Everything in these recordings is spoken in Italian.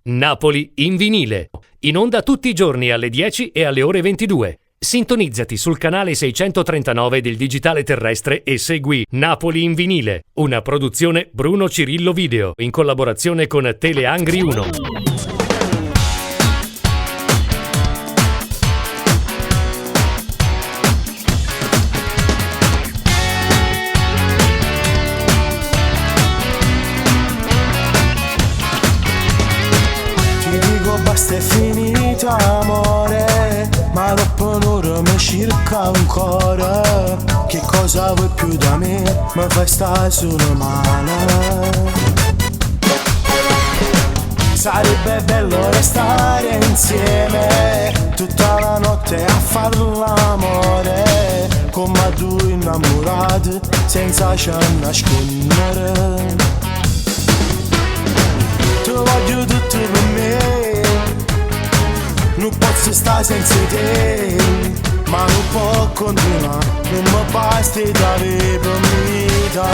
Napoli in vinile. In onda tutti i giorni alle 10 e alle ore 22. Sintonizzati sul canale 639 del digitale terrestre e segui Napoli in vinile, una produzione Bruno Cirillo Video in collaborazione con Teleangri 1. Basta, è finito amore, ma dopo un'ora mi cerca ancora. Che cosa vuoi più da me? Mi fai stare solo male. Sarebbe bello restare insieme tutta la notte a far l'amore, come due innamorati senza ci nascondere. Ti voglio tutto per me, non posso stare senza te, ma non può continuare, non mi basti da vita.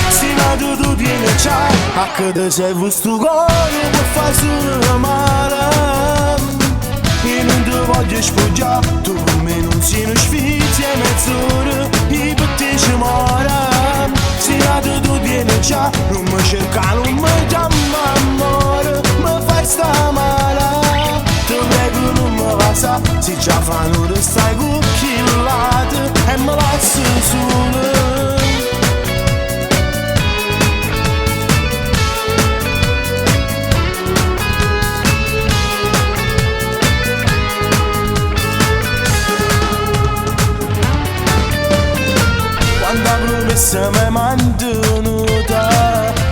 Se non tu vieni già, a che ti serve sto cuore per fare solo male. Io non ti voglio sfoggiare, tu per me non sei uno sfizio e mezz'ora, io per te ci muore. Se non tu vieni già, non mi cerca, non mi chiama amore, mi fai sta male. Ti prego non mi passa, se già fanno restai cucchillate e mi lasci solo. Quanta promessa mi hai mantenuta,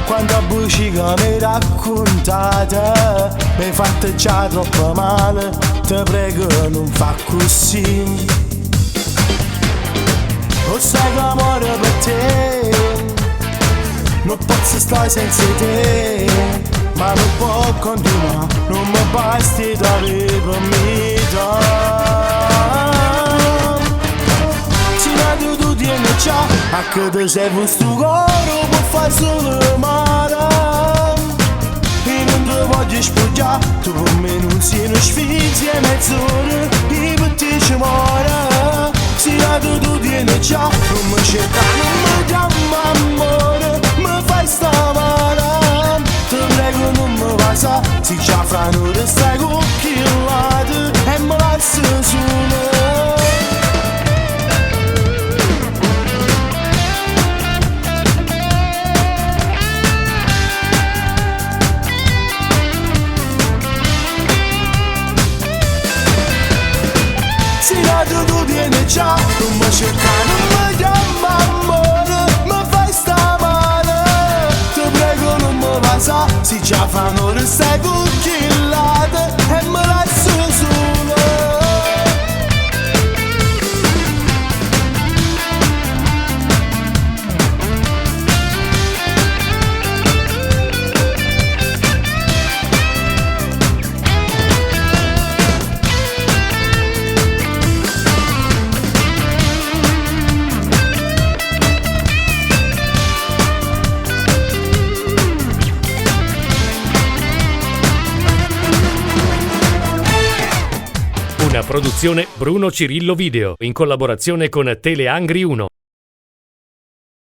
quanta voce che mi hai raccontata, mi hai fatto già troppo male, ti prego non fa così. Lo sai che amore per te, non posso stare senza te, ma non può continuare, non mi basti da vita. Tu tieni già, a che ti serve sto cuore per fare solo male. Io non ti voglio sfoggiare, tu per me non sei uno sfizio e mezz'ora, io per te ci muore. Se tu tieni già, non mi cerca, non mi chiama amore, mi fai sta male. Ti prego non mi passa, se già fra noi stai cucchillate e mi lasci solo. Tu vieni già, non mi cerca, non mi chiama amore, mi fai sta male. Ti prego non mi passa, se già fanno restai cucchillate e mi lasci solo. Una produzione Bruno Cirillo Video in collaborazione con Teleangri 1.